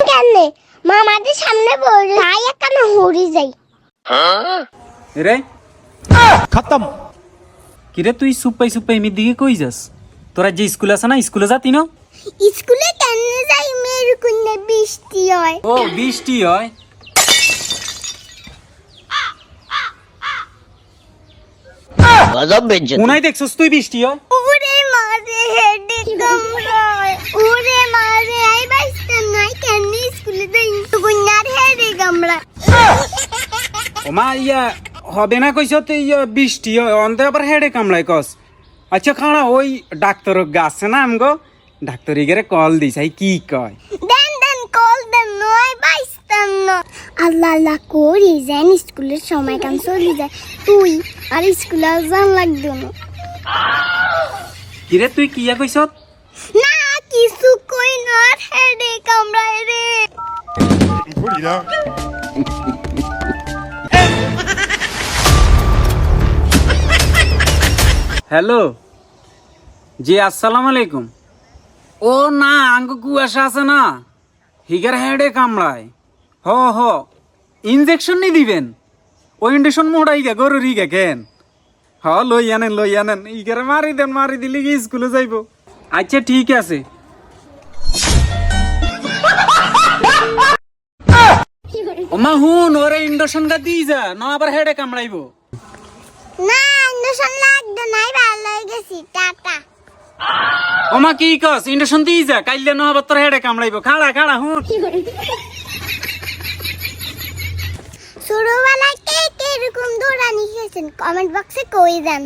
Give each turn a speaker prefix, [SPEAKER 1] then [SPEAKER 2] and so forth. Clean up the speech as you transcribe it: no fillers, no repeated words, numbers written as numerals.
[SPEAKER 1] কেন মামাদের সামনে বলে তাই কেন হরি যাই
[SPEAKER 2] রে খতম কিরে তুই সুপাই মি দিকে কই যাস তোরা যে স্কুল আছে না স্কুলে যাতি না
[SPEAKER 1] স্কুলে কেন যাই মেরু কুন্নে বৃষ্টি হয়
[SPEAKER 2] ও বৃষ্টি হয়
[SPEAKER 3] গজব বেঞ্চে
[SPEAKER 2] কোনায় দেখছস তুই বৃষ্টি হয়
[SPEAKER 1] ওরে মারে হেডে কামড়ায় ওরে মারে আই বাইস্তা নাই কেন স্কুলে যাই কুন্নার হেডে কামড়ায়
[SPEAKER 2] ও মা ইয়া হবে না কইছ তুই বৃষ্টি হয় অন্তে আবার হেডে কামড়ায় কস আচ্ছা খানা ওই ডাক্তার গাছে না আমগো ডাক্তারি গেরে কল দিস আই কি কয়
[SPEAKER 1] দেন কল দেন নয় বাইস্তা না আল্লাহ আল্লাহ করি যেন স্কুলের সময় কাম চলে যায় তুই আর স্কুলে যান লাগবে না
[SPEAKER 2] কিরে তুই কিয়া কইছ
[SPEAKER 1] না কিছু কই না হেডে কামড়ায় রে
[SPEAKER 2] হ্যালো জি আসসালামু আলাইকুম ও না আঙ্গ কুয়াশা আছে না হিগার হেডে কামড়ায় হ ইনজেকশন নি দিবেন ও ইন্ডেকশন মোড়াই গে গরুর হিগে কেন হ লই আনেন ইগারে মারি দিলি কি স্কুলে যাইব আচ্ছা ঠিক আছে ওমা হুন ওরে ইন্ডেকশন গা দি যা না আবার হেডে কামড়াইবো
[SPEAKER 1] না ইন্ডকশন লাগবে নাই ভালো হয়ে গেছি টাটা
[SPEAKER 2] ওমা কি কস ইন্ডেকশন দি যা কাইলে না আবার তোর হেডে কামড়াইবো খাড়া হুন
[SPEAKER 1] ছোটবেলায় কে কে এরকম দৌড়ানি খেয়েছেন কমেন্ট বক্সে কই দেন